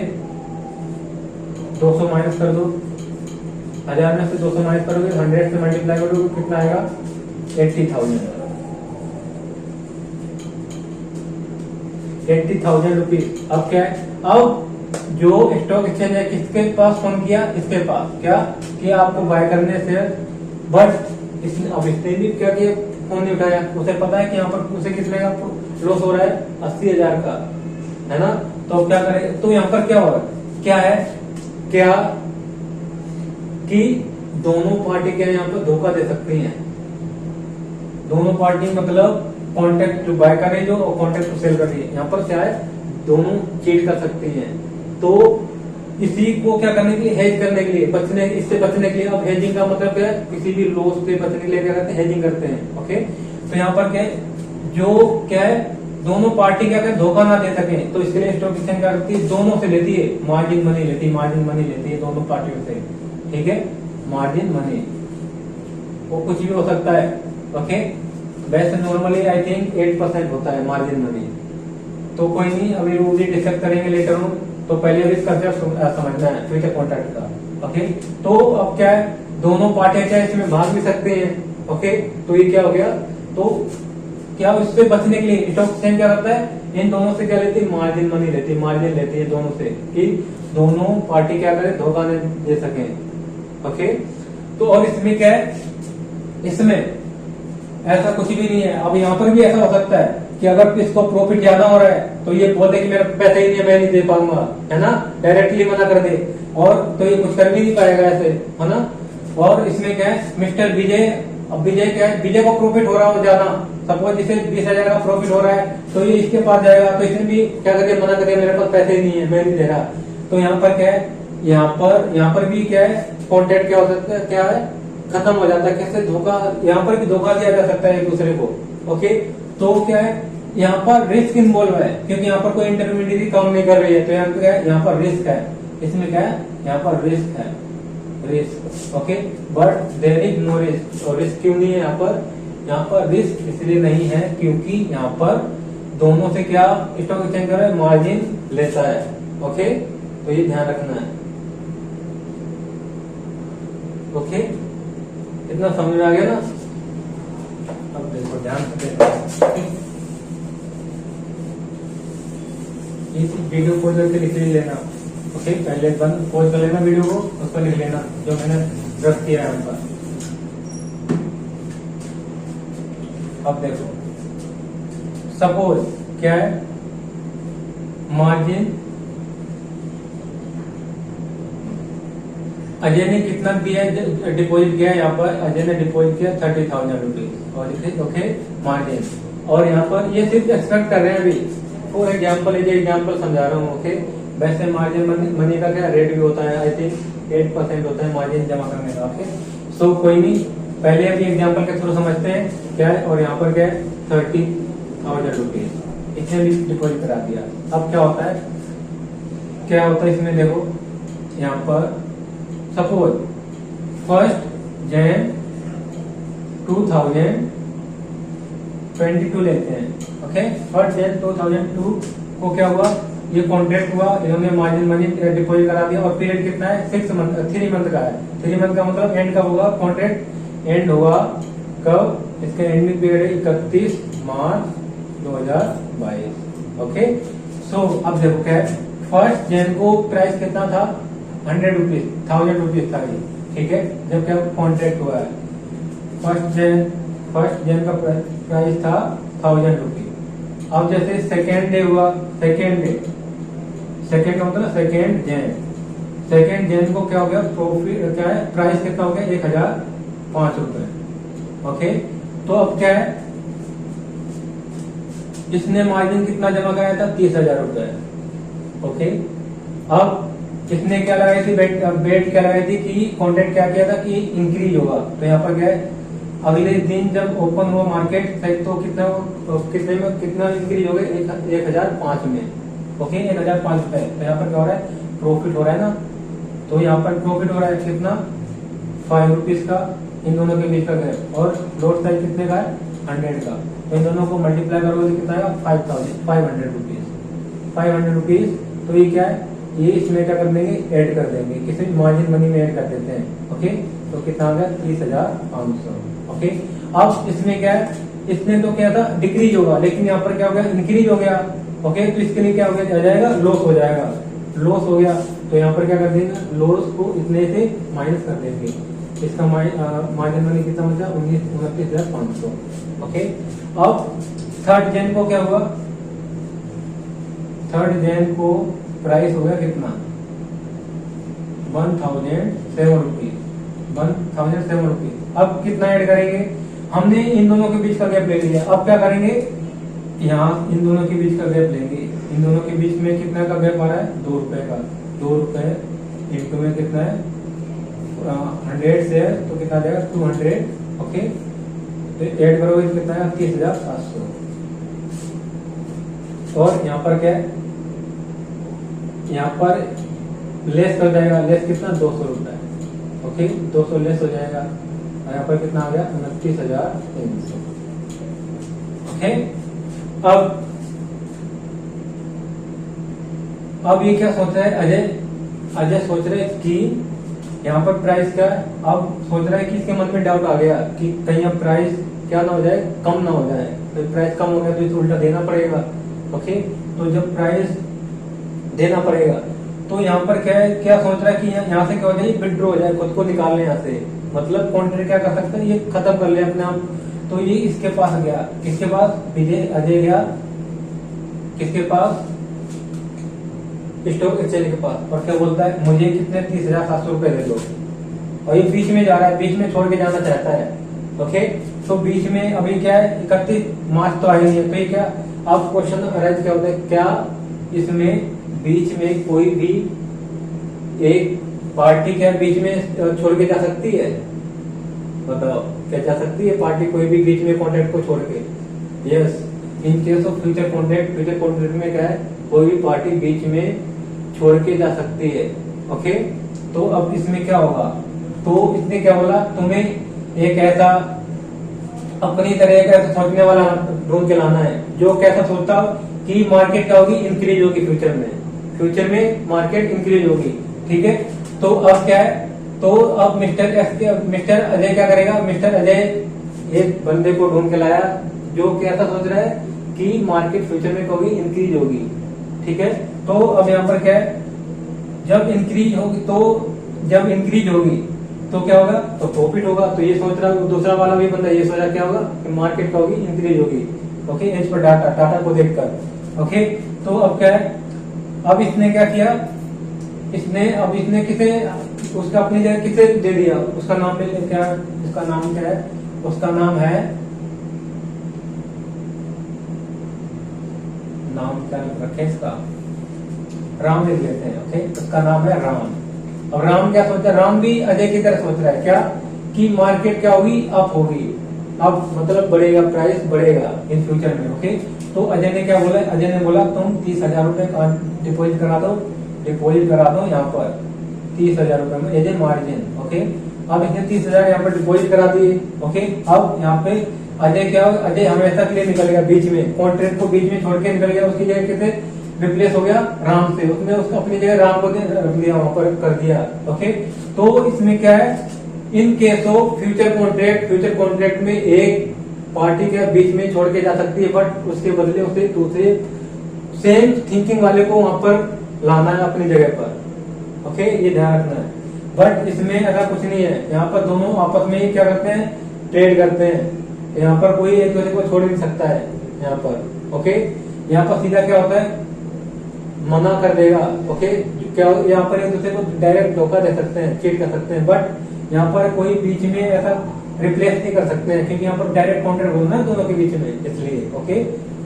A: 200 माइनस कर दो, 1000 में से 200 माइनस करोगे, 100 से मल्टीप्लाई करोगे, कितना आएगा, 80,000 रुपीज। अब क्या है, अब जो स्टॉक एक्सचेंज है किसके पास फोन किया, इसके पास, क्या कि आपको बाय करने से, बट इसने, अब इसने भी क्या किया, फोन नहीं उठाया, उसे पता है कि यहाँ पर उसे कितने का लॉस हो रहा है, 80,000 का, है ना। तो अब क्या करे, तो यहाँ पर क्या होगा, क्या है, क्या कि दोनों पार्टी क्या यहाँ पर धोखा दे सकती हैं, दोनों पार्टी मतलब कॉन्ट्रैक्ट जो बाय कर रही है जो, और कॉन्ट्रैक्ट सेल कर रही है, यहाँ पर क्या है, दोनों चीट कर सकती हैं। तो इसी को क्या करने के लिए, हेज करने के लिए, बचने, इससे बचने के लिए, अब हेजिंग का मतलब क्या है, किसी भी लॉस से बचने के लिए क्या करते हैं, हेजिंग करते हैं। ओके, तो यहाँ पर क्या है, जो क्या है, दोनों पार्टी क्या करते, धोखा ना दे सके, तो इसके लिए स्टॉक एक्सचेंज क्या करती है, दोनों से लेती है, मार्जिन मनी लेती है, मार्जिन मनी लेती है दोनों पार्टियों से, ठीक है, मार्जिन मनी, वो कुछ भी हो सकता है। ओके, वैसे नॉर्मली आई थिंक 8% होता है मार्जिन मनी, तो कोई नहीं, अभी वो भी डिस्कस करेंगे लेटर ऑन, तो पहले अभी कंसेप्ट समझना है फ्यूचर कॉन्ट्रैक्ट का। ओके, तो अब क्या है, दोनों पार्टियां क्या इसमें भाग भी सकते हैं। ओके, तो ये क्या हो गया, तो क्या इससे बचने के लिए स्टॉक एक्सचेंज क्या करता है, इन दोनों से क्या लेती है, मार्जिन मनी लेती है, मार्जिन लेती है दोनों से, कि दोनों पार्टी क्या करे, धोखा नहीं दे सके। ओके, तो और इसमें क्या है, इसमें ऐसा कुछ भी नहीं है। अब यहाँ पर भी ऐसा हो सकता है कि अगर इसको प्रॉफिट ज्यादा हो रहा है तो ये बोल दे कि मेरा पैसा ही नहीं है, मैं नहीं दे पाऊंगा, है ना, डायरेक्टली मना कर दे, और तो ये कुछ कर भी नहीं पाएगा ऐसे, है ना। और इसमें क्या है, मिस्टर विजय, अब विजय क्या है, विजय को प्रॉफिट हो रहा हो ज्यादा, सपोज जिसे 20,000 का प्रॉफिट हो रहा है, तो ये इसके पास जाएगा, तो इसने भी क्या करे, मना करे, मेरे पास पैसे ही नहीं है, मैं नहीं दे रहा। तो यहाँ पर क्या है, यहाँ पर भी क्या है, कॉन्ट्रैक्ट क्या हो सकता है, क्या है, खत्म हो जाता है। कैसे, धोखा, यहाँ पर भी धोखा दिया जा सकता है एक दूसरे को। ओके, तो क्या है, यहाँ पर रिस्क इन्वॉल्व है, क्योंकि यहाँ पर कोई इंटरमीडिएट काम नहीं कर रही है, तो यहाँ पर क्या है, यहाँ पर रिस्क है, इसमें क्या है, यहाँ पर रिस्क है, risk. Okay, but there is no risk, और रिस्क क्यों नहीं है यहाँ पर रिस्क इसलिए नहीं है क्योंकि यहाँ पर दोनों से क्या स्टॉक एक्सचेंज कर रहा है, मार्जिन लेता है। ओके, तो ये ध्यान रखना है। ओके, इतना समझ में आ गया ना। अब देखो ध्यान से देखो, इस वीडियो को करके लिख लेना। ओके, पहले बंद पॉज कर लेना वीडियो को, उस पर लिख लेना जो मैंने रख किया है उन पर। अब देखो, सपोज क्या है, मार्जिन अजय ने कितना दिया, डिपॉजिट किया है, यहाँ पर अजय ने डिपॉजिट किया 30,000 रुपीज, और ओके मार्जिन, और यहाँ पर ये सिर्फ एक्सपेक्ट कर रहे हैं अभी, फॉर एग्जाम्पल एग्जाम्पल समझा रहा हूँ। ओके, वैसे मार्जिन मनी का क्या रेट भी होता है, आई थिंक 8% होता है मार्जिन जमा करने का। ओके, सो कोई नहीं, पहले अभी एग्जाम्पल के थ्रू समझते हैं क्या है, और यहाँ पर क्या है, 30,000 रुपीज इसने भी डिपॉजिट करा दिया। अब क्या होता है, इसमें देखो, यहाँ पर सपोज 1 Jan 2022 लेते हैं। ओके, 1 Jan 2002 को क्या हुआ, ये कॉन्ट्रैक्ट हुआ, इन्होंने मार्जिन मनी डिपॉजिट करा दिया, और पीरियड कितना है, 3 मंथ का है। 3 मंथ का मतलब एंड कब होगा, कॉन्ट्रैक्ट एंड होगा कब, इसका एंडिंग पीरियड है 31 मार्च 2022। ओके, सो अब देखो क्या है, 1 Jan को प्राइस कितना था, 100 रुपीज, 1000 रुपीज था ये, ठीक है, जब क्या कॉन्ट्रैक्ट हुआ है। 1 Jan का प्राइस था 1000 रुपीज। अब जैसे सेकेंड डे हुआ, सेकेंड का मतलब सेकेंड Jan को क्या हो गया, प्रॉफिट क्या है, प्राइस कितना हो गया, 1005 रुपए। ओके, तो अब क्या है, इसने मार्जिन कितना जमा कराया था, 30,000 रुपए। ओके, अब इसने क्या लगाई थी, बेट क्या लगाई थी कि कॉन्ट्रैक्ट क्या किया था कि इंक्रीज होगा, तो यहाँ पर क्या है, अगले दिन जब ओपन हुआ मार्केट तो कितना इंक्रीज हो गया 1005 में। ओके 1005 रुपए। तो यहाँ पर क्या हो रहा है, प्रॉफिट हो रहा है ना। तो यहाँ पर प्रॉफिट हो रहा है कितना, 5 रुपीज का इन दोनों के बीच का गैप, और लॉट साइज कितने का है, 100 का। तो इन दोनों को मल्टीप्लाई करोगे तो कितना आएगा, 500 रुपीज। 500 रुपीज। तो ये क्या है, ये इसमें क्या कर देंगे, ऐड कर देंगे, किसी मार्जिन मनी में ऐड कर देते हैं। ओके तो कितना आ गया, 30,500। ओके अब इसमें क्या है, इसमें तो क्या था डिक्रीज होगा, लेकिन यहाँ पर क्या हो गया, इंक्रीज हो गया। ओके तो इसके लिए क्या हो गया, जाएगा लॉस हो जाएगा, लॉस हो गया। तो यहाँ पर क्या कर देंगे, लॉस को इतने से माइनस कर देंगे। इसका मार्जिन मनी कितना बचा, 29,500। ओके अब 3rd जैन को क्या हुआ, 3rd जैन को प्राइस हो गया कितना, 1007 रुपीज। 1007 रुपीज। अब कितना ऐड करेंगे, हमने इन दोनों के बीच का गैप ले लिया। अब क्या करेंगे, यहाँ इन दोनों के बीच का गैप लेंगे। इन दोनों के बीच में कितना का गैप आ रहा है, 2 रुपए का। 2 रुपए इंटू में कितना है, 100 से है तो कितना आ जाएगा, 200। ओके तो ऐड करोगे तो कितना है, 30,700। और यहाँ पर क्या है, यहाँ पर लेस कर जाएगा, लेस कितना, 200 रुपए। ओके 200 लेस हो जाएगा, और यहाँ पर कितना आ गया, 29,300। ओके अब ये क्या सोच रहा है अजय सोच रहे हैं कि यहाँ पर प्राइस क्या है, अब सोच रहा है कि इसके मन में डाउट आ गया कि कहीं अब प्राइस क्या ना हो जाए, कम ना हो जाए। तो प्राइस कम हो गया तो इसे उल्टा देना पड़ेगा। ओके तो जब प्राइस देना पड़ेगा तो यहाँ पर क्या है, क्या सोच रहा है कि यहाँ से क्या हो जाए, विड्रॉ हो जाए, खुद को निकाल ले यहाँ से। मतलब कॉन्ट्रैक्ट क्या कर सकते हैं, ये खत्म कर ले अपने आप। तो ये इसके पास गया, किसके पास, अजय गया किसके पास, स्टॉक एक्सचेंज के पास, और क्या बोलता है, मुझे कितने 30,700 रुपए दे दो। और ये बीच में जा रहा है, बीच में छोड़ के जाना चाहता है। ओके तो बीच में अभी क्या है, 31 मार्च तो आई नहीं है। तो ये क्या, अब क्वेश्चन अरेंज क्या होता है, क्या इसमें बीच में कोई भी एक पार्टी क्या बीच में छोड़ के जा सकती है, बताओ क्या जा सकती है पार्टी कोई भी बीच में कॉन्ट्रैक्ट को छोड़ के। Yes in case of future contract में क्या है, कोई भी पार्टी बीच में छोड़ के जा सकती है। ओके तो अब इसमें क्या होगा, तो इसने क्या बोला, तुम्हें एक ऐसा अपनी तरह का ऐसा सोचने वाला ढूंढ के लाना है जो कैसा सोचता कि मार्केट क्या होगी, इंक्रीज होगी फ्यूचर में मार्केट इंक्रीज होगी। ठीक है तो अब क्या है, तो अब मिस्टर अजय क्या करेगा, मिस्टर अजय एक बंदे को ढूंढ के लाया जो कैसा सोच रहा है कि मार्केट फ्यूचर में होगी, इंक्रीज होगी। ठीक है तो अब यहाँ पर क्या है, जब इंक्रीज होगी तो क्या होगा, तो प्रॉफिट होगा। तो ये सोच रहा है, दूसरा वाला भी बंदा ये सोच रहा क्या होगा कि मार्केट क्या होगी, इंक्रीज होगी। ओके इस पर डाटा को देखकर। ओके तो अब क्या है, अब इसने क्या किया, इसने किसे, उसका अपनी जगह किसे दे दिया, उसका नाम क्या है, उसका नाम क्या है, उसका नाम है, नाम क्या रखे इसका, राम लिख लेते हैं। ओके उसका नाम है राम। अब राम क्या सोच रहा है, राम भी अजय की तरह सोच रहा है क्या, कि मार्केट क्या होगी, अप होगी, अब मतलब बढ़ेगा, प्राइस बढ़ेगा इन फ्यूचर में। ओके तो अजय ने क्या बोला, अजय ने बोला तुम 30,000 रुपए डिपोजिट करा दो यहाँ पर 30,000 रुपए में एज ए मार्जिन। ओके अब इसने 30,000 यहाँ पर डिपोजिट करा दिए। ओके अब यहाँ पे अजय हमेशा के लिए निकल गया, बीच में कॉन्ट्रैक्ट को बीच में छोड़ के निकल गया, उसकी जगह किसे रिप्लेस हो गया, राम से। उसने उसको अपनी जगह राम को रख दिया, वहां पर कर दिया। ओके तो इसमें क्या है, इन केस ऑफ फ्यूचर कॉन्ट्रैक्ट में एक पार्टी के बीच में छोड़ के जा सकती है, बट उसके बदले उसे दूसरे सेम थिंकिंग वाले को वहां पर लाना है अपनी जगह पर। ओके ये ध्यान रखना है। बट इसमें ऐसा कुछ नहीं है, यहाँ पर दोनों आपस में ही क्या करते हैं, ट्रेड करते हैं। यहाँ पर कोई एक दूसरे को छोड़ नहीं सकता है यहाँ पर। ओके यहाँ पर सीधा क्या होता है, मना कर देगा। ओके क्या यहाँ पर एक दूसरे को डायरेक्ट धोखा दे सकते हैं, चीट कर सकते हैं, बट यहाँ पर कोई बीच में ऐसा रिप्लेस नहीं कर सकते हैं, क्योंकि यहाँ पर डायरेक्ट कॉन्ट्रैक्ट होना है दोनों के बीच में, इसलिए। ओके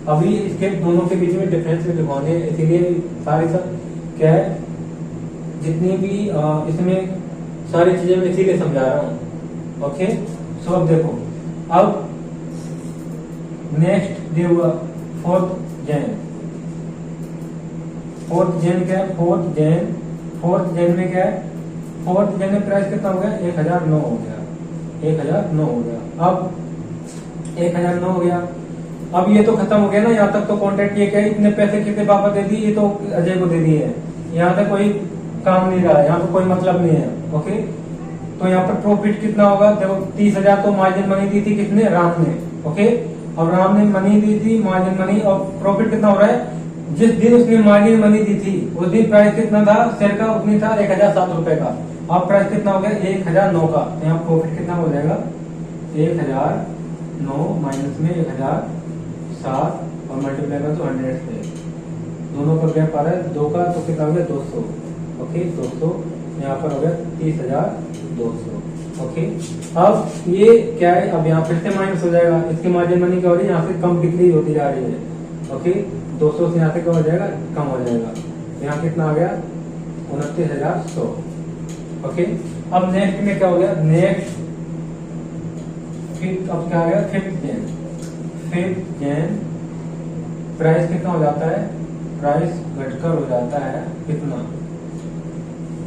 A: अभी इसके दोनों के बीच में डिफरेंस में दिखाने, इसीलिए सारी सब क्या है, जितनी भी इसमें सारी चीजें मैं इसीलिए समझा रहा हूँ। ओके सो अब देखो, अब नेक्स्ट डे हुआ 4 जैन। 4 जैन क्या है? 4 जैन में क्या है? 4 जैन में प्राइस कितना हो गया? 1009 हो गया। 1009 हो गया। अब 1009 हो गया। अब ये तो खत्म हो गया ना, यहाँ तक तो कॉन्ट्रैक्ट ये क्या है, इतने पैसे कितने पापा दे दिए, ये तो अजय को दे दिए हैं, यहाँ तक कोई काम नहीं रहा, यहाँ पे कोई मतलब नहीं है। ओके, तो यहाँ पर प्रॉफिट कितना होगा? देखो 30,000 तो मार्जिन मनी दी थी किसने? राम ने। ओके, अब राम ने मनी दी थी, मार्जिन मनी, और प्रॉफिट कितना हो रहा है? जिस दिन उसने मार्जिन मनी दी थी उस दिन प्राइस कितना था शेयर का? उतनी था 1007 रुपए का। अब प्राइस कितना हो गया? 1009 का। तो यहाँ प्रॉफिट कितना हो जाएगा? 1009 माइनस में 1007 और मल्टीप्लाई कर तो 100 से, दोनों का गैप आ रहा है 2 का, तो कितना हो गया? 200। ओके, 200 यहाँ पर हो गया 30,200। ओके, अब ये क्या है? अब यहाँ फिर से माइनस हो जाएगा, इसकी मार्जिन मनी क्या हो रही है? यहाँ से कम डिक्रीज होती जा रही है। ओके, 200 से यहाँ से क्या हो जाएगा? कम हो जाएगा। यहाँ कितना आ गया? 29,100। ओके, अब नेक्स्ट में क्या हो गया? नेक्स्ट फिर अब क्या आ गया? 5th जैन प्राइस कितना हो जाता है? प्राइस घटकर हो जाता है कितना?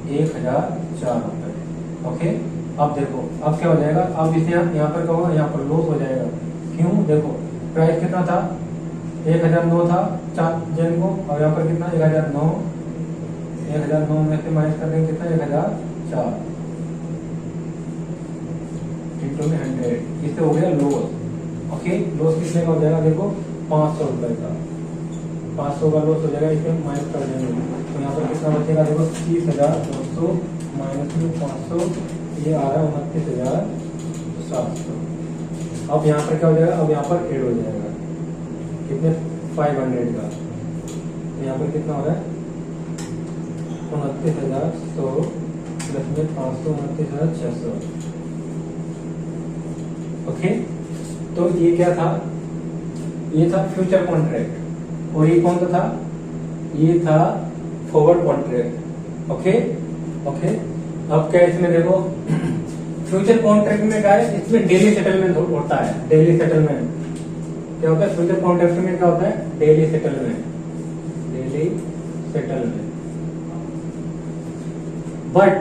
A: 1004 रुपए। ओके, अब देखो अब क्या हो जाएगा? अब इसे यहाँ पर क्या होगा? यहाँ पर लॉस हो जाएगा। क्यों? देखो प्राइस कितना था? 1009 था 4 जन को, और यहाँ पर कितना? 1009। 1009 में से माइनस कर देंगे कितना? 1004 इंटू में 100, इससे हो गया लॉस। ओके, लॉस कितने का हो जाएगा? देखो 500 रुपए का। 500 का लॉस हो जाएगा, इसमें माइनस कर देंगे तो यहाँ पर कितना बचेगा? देखो 30,200 माइनस में 500, ये आ रहा है 29,700। अब यहाँ पर क्या हो जाएगा? अब यहाँ पर एड हो जाएगा कितने? 500 का। यहाँ पर कितना हो रहा है? 29,100 प्लस में 500, 29,600। ओके, तो ये क्या था? ये था फ्यूचर कॉन्ट्रैक्ट, और ये कौन सा था? ये था फॉरवर्ड कॉन्ट्रैक्ट। ओके, अब क्या इसमें देखो फ्यूचर कॉन्ट्रैक्ट में क्या है? इसमें डेली सेटलमेंट होता है। डेली सेटलमेंट क्या होता है? फ्यूचर कॉन्ट्रैक्ट में क्या होता है? Daily settlement. बट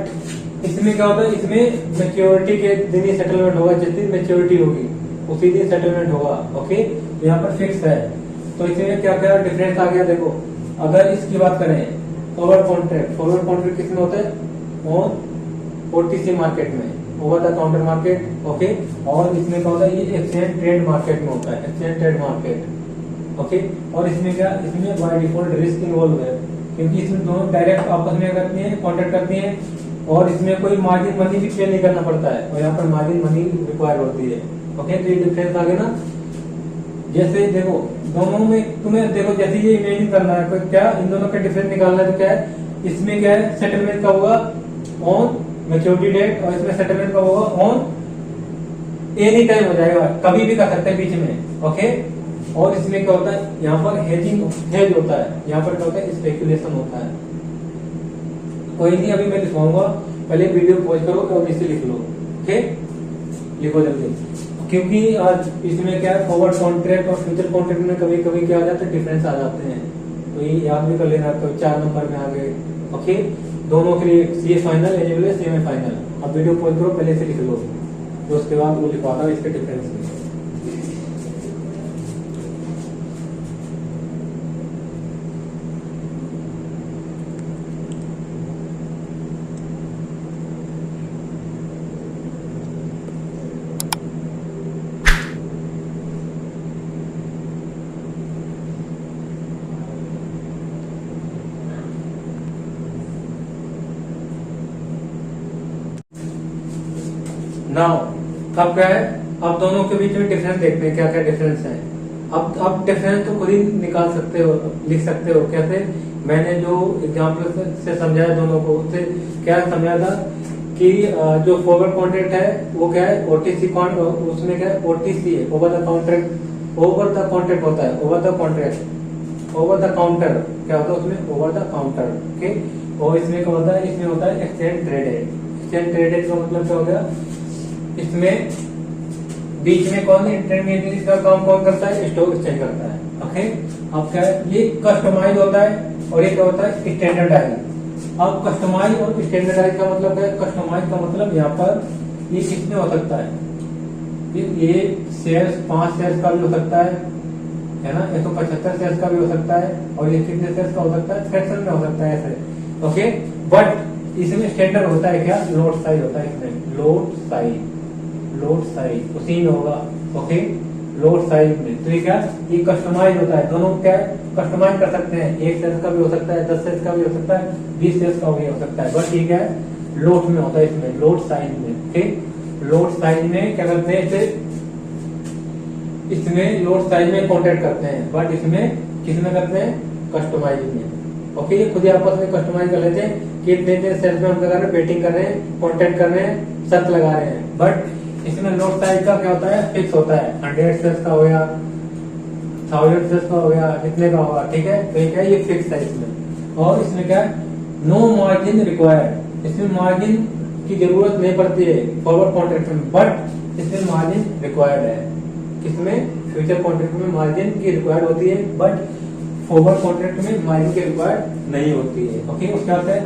A: इसमें क्या होता है? इसमें मैच्योरिटी के दिन ही सेटलमेंट होगा, जिस दिन मैच्योरिटी होगी उसी दिन सेटलमेंट होगा। ओके, यहाँ पर फिक्स है। तो इसमें क्या क्या डिफरेंस आ गया? देखो अगर इसकी बात करें फॉरवर्ड कॉन्ट्रैक्ट किसमें होता है? ऑन OTC मार्केट में, over the counter market. Okay, और इसमें क्या होता है? ये एक्सचेंज ट्रेड मार्केट में होता है, एक्सचेंज ट्रेड मार्केट। ओके, और इसमें क्या? इसमें बाय डिफॉल्ट रिस्क इन्वॉल्व है, क्योंकि इसमें दोनों डायरेक्ट आपस में करती है, कॉन्ट्रैक्ट करती है, और इसमें कोई मार्जिन मनी भी पे नहीं करना पड़ता है, और यहाँ पर मार्जिन मनी रिक्वायर होती है। ओके, तो ये डिफरेंस आ गया ना। जैसे देखो दोनों में तुम्हें देखो जैसे ये इमेजिन करना है, तो क्या इन दोनों का डिफरेंस निकालना है? तो क्या है? इसमें क्या है? सेटलमेंट का होगा ऑन मैच्योरिटी डेट, और इसमें सेटलमेंट का होगा ऑन एनी टाइम हो जाएगा, कभी भी कर सकते हैं बीच में। ओके, और इसमें क्या होता है? यहाँ पर हेज होता है, यहाँ पर क्या होता है? स्पेकुलेशन होता है। कोई नहीं, अभी मैं लिखवाऊंगा, पहले वीडियो पॉज करो और इसे लिख लो। ओके, लिखो जल्दी, क्योंकि आज इसमें क्या है? फॉरवर्ड कॉन्ट्रैक्ट और फ्यूचर कॉन्ट्रैक्ट में कभी कभी क्या आ जाता है? डिफरेंस आ जाते हैं, तो ये याद भी कर लेना। तो 4 नंबर में आ गए। ओके, दोनों के लिए सीए फाइनल एलिजिबल है, सेमी फाइनल। अब वीडियो पॉज करो, पहले से लिख लो, तो उसके बाद वो लिखवाता हूं इसके डिफरेंस में। नाउ अब क्या है? अब दोनों के बीच में डिफरेंस देखते हैं, क्या क्या डिफरेंस है। अब डिफरेंस तो खुद ही निकाल सकते हो, लिख सकते हो। कैसे? मैंने जो एग्जाम्पल से समझाया दोनों को, उससे क्या समझाया था कि जो फॉरवर्ड कॉन्ट्रैक्ट है वो क्या है? OTC उसमें क्या है? OTC है, over the contract. Over the contract होता है, over the contract, over the counter क्या होता है उसमें? Over the counter. ओके, और इसमें क्या होता है? इसमें होता है एक्सचेंज ट्रेडेड। एक्सचेंज ट्रेडेड का मतलब क्या हो गया? इसमें बीच में कौन इंटरमीडिएट का काम कौन करता है, स्टॉक एक्सचेंज करता है। ओके, अब क्या है, ये कस्टमाइज होता है और ये क्या होता है, स्टैंडर्डाइज। अब कस्टमाइज और स्टैंडर्डाइज का मतलब है, कस्टमाइज का मतलब यहाँ पर ये किसमें हो सकता है, ये शेयर्स 5 शेयर्स का भी हो सकता है ना, 175 शेयर्स का भी हो सकता है, और ये कितने शेयर्स का हो सकता है, फ्रैक्शन में हो सकता है ऐसे। ओके, बट इसमें स्टैंडर्ड होता है क्या, लोड साइज होता है इसमें, लोड साइज उसी में होगा। ओके, लोड साइज में तो ये क्या, ये कस्टमाइज होता है, दोनों क्या है, कस्टमाइज कर सकते हैं, 1 शेयर्स का भी हो सकता है, 10 शेयर्स का भी हो सकता है, 20 शेयर्स का भी हो सकता है, बट ठीक है लोड में होता है, इसमें लोड साइज में। ठीक, लोड साइज में क्या करते हैं इसे, इसमें लोड साइज में कॉन्ट्रैक्ट करते हैं, बट इसमें किसमें करते हैं, कस्टमाइज में। ओके, ये खुद ही आपस में कस्टमाइज कर लेते हैं कि इतने सेल्स में हम क्या कर रहे हैं, बेटिंग कर रहे हैं, कॉन्ट्रैक्ट कर रहे हैं, शर्त लगा रहे हैं। बट इसमें लोड साइज का क्या होता है, फिक्स होता है, 100 सेल्स का हो गया, 1000 सेल्स का हो गया, इतने का होगा। ठीक है, तो ये क्या है, ये फिक्स है इसमें। और इसमें क्या है, नो मार्जिन रिक्वायर्ड, इसमें मार्जिन की जरूरत नहीं पड़ती है फॉरवर्ड कॉन्ट्रैक्ट में, बट इसमें मार्जिन रिक्वायर्ड है। किसमें, फ्यूचर कॉन्ट्रैक्ट में मार्जिन की रिक्वायर्ड होती है, बट फॉरवर्ड कॉन्ट्रैक्ट में मार्जिन की रिक्वायर्ड नहीं होती है। ओके, उसके बाद है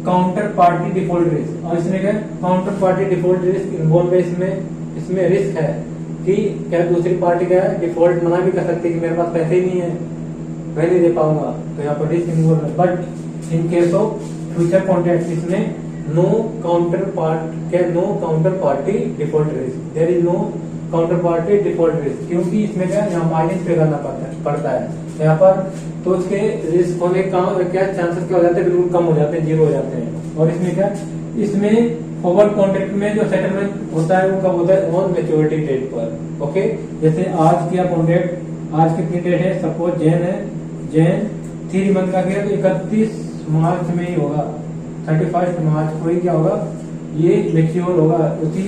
A: काउंटर पार्टी डिफॉल्ट रिस्क, और इसमें क्या, counter party default risk involve है इसमें रिस्क है कि क्या दूसरी पार्टी क्या है, डिफॉल्ट मना भी कर सकती है कि मेरे पास पैसे ही नहीं है, मैं नहीं दे पाऊंगा, तो यहाँ पर रिस्क इन्वॉल्व है। But in case of future contract इसमें no counter party default risk, there is no counter party default risk, क्योंकि इसमें क्या, यहाँ मार्जिन पे करना पड़ता है यहाँ पर, तो उसके रिस्क होने का क्या चांसेस क्या हो जाते हैं, बिल्कुल कम हो जाते हैं, 0 हो जाते हैं। और इसमें क्या, इसमें फॉरवर्ड कॉन्ट्रैक्ट में जो सेटलमेंट होता है वो कब होता है, ऑन मैच्योरिटी डेट पर। ओके, जैसे आज किया कॉन्ट्रैक्ट, आज कितनी डेट है, सपोज जैन 3 मंथ का किया तो 31 मार्च में ही होगा, 31 मार्च को ही क्या होगा, ये मैच्योर होगा, उसी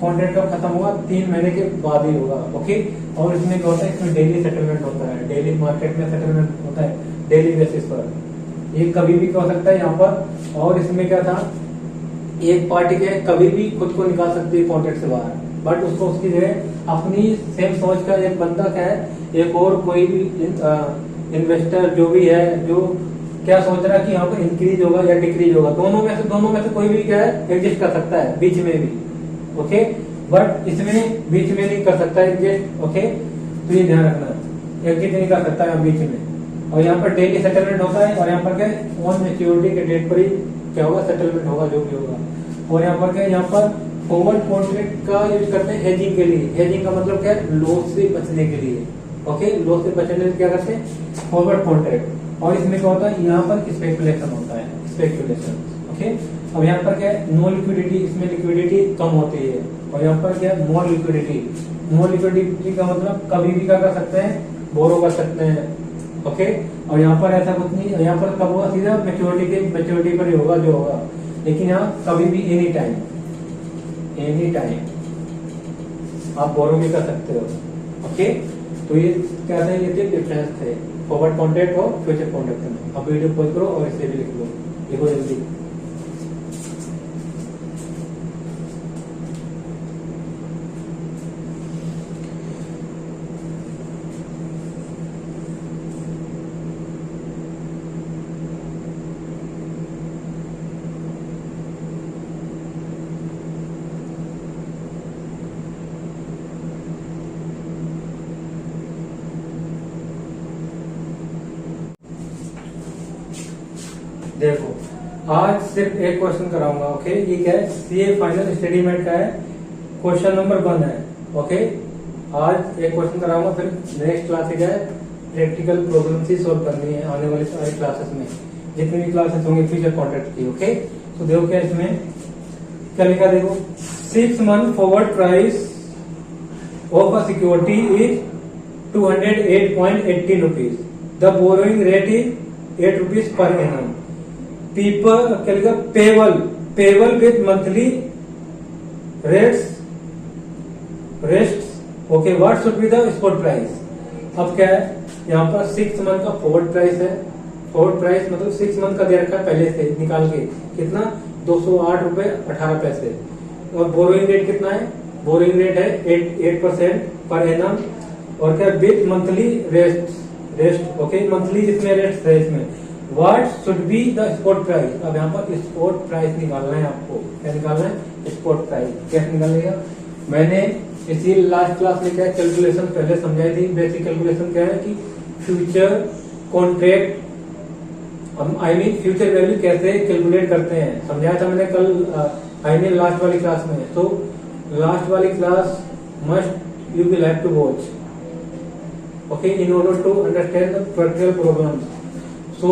A: कॉन्ट्रैक्ट कब खत्म होगा, 3 महीने के बाद ही होगा। ओके, और इसमें क्या होता है, इसमें डेली सेटलमेंट होता है, डेली मार्केट में सेटलमेंट होता है डेली बेसिस पर, ये कभी भी क्या हो सकता है यहाँ पर। और इसमें क्या था, एक पार्टी के कभी भी खुद को निकाल सकती है कॉन्ट्रैक्ट से बाहर, बट उसको उसकी जगह अपनी सेम सोच का एक बंदा क्या है, एक और कोई भी इन्वेस्टर जो भी है, जो क्या सोच रहा है कि यहाँ पर इंक्रीज होगा या डिक्रीज होगा, दोनों में से कोई भी क्या है, एडजस्ट कर सकता है बीच में भी। ओके, बट इसमें बीच में नहीं कर सकता एडजस्ट। ओके, तो ये ध्यान रखना, एग्जिट नहीं कर सकता है बीच में। और यहाँ पर डेली सेटलमेंट होता है, और यहाँ पर क्या, ऑन मैच्योरिटी के डेट पर ही क्या होगा, सेटलमेंट होगा जो भी होगा। और यहाँ पर क्या, यहाँ पर फॉरवर्ड कॉन्ट्रैक्ट का यूज करते हैं हेजिंग के लिए। हेजिंग का मतलब क्या है, लॉस से बचने के लिए। ओके, लॉस से बचने के लिए क्या करते हैं, फॉरवर्ड कॉन्ट्रैक्ट। और इसमें क्या होता है, यहाँ पर स्पेकुलेशन होता है, स्पेकुलेशन। ओके, अब यहाँ पर क्या है, नो लिक्विडिटी, इसमें लिक्विडिटी कम होती है, और यहाँ पर क्या है, मोर लिक्विडिटी का मतलब कभी भी क्या कर सकते हैं, बोरो कर सकते हैं। ओके, और यहाँ पर ऐसा कुछ नहीं, यहाँ पर कब होगा, सीधा मैच्योरिटी पर ही होगा जो होगा, लेकिन यहाँ कभी भी एनी टाइम आप बोरो भी कर सकते हो। ओके, तो ये क्या था, ये डिफरेंस थे फॉरवर्ड कॉन्ट्रैक्ट और फ्यूचर कॉन्ट्रैक्ट में। अब वीडियो पॉज करो और इसे भी लिखो जल्दी। देखो, आज सिर्फ एक क्वेश्चन कराऊंगा। ओके, ये क्या है, सीए फाइनल स्टडी मेट का है, क्वेश्चन नंबर 1 है। ओके, आज एक क्वेश्चन कराऊंगा, फिर नेक्स्ट क्लास क्या है, प्रैक्टिकल प्रॉब्लम्स ही सॉल्व करनी है आने वाली सारी क्लासेस में, जितनी भी क्लासेस होंगी फ्यूचर कॉन्ट्रैक्ट की। ओके, तो देखो क्या इसमें क्या लिखा, देखो 6 month forward price of a security is 208.18 rupees, the borrowing rate is 8 rupees per annum, people क्या लिखा, payable with monthly rest. Okay, what should be the spot price. अब क्या है, यहाँ पर 6 month का फॉरवर्ड प्राइस है, फॉरवर्ड प्राइस मतलब 6 month का दे रखा है पहले से निकाल के, कितना 208 रुपए 18 पैसे, और बोरोइंग रेट कितना है बोरिंग रेट है 8% पर एनम, और क्या with monthly rest okay, monthly जितने रेस्ट है इसमें, what should be the spot price. अब यहाँ पर स्पॉट प्राइस निकालना है आपको, क्या निकालना है, स्पॉट प्राइस। कैसे निकालेगा, मैंने इसी लास्ट क्लास में क्या कैलकुलेशन पहले समझाई थी। बेसिक कैलकुलेशन क्या है कि future contract I mean future value कैसे कैलकुलेट करते हैं, समझाया था मैंने कल आई मीन लास्ट वाली क्लास में। तो लास्ट वाली class must you will have to watch okay in order to understand the practical problems. So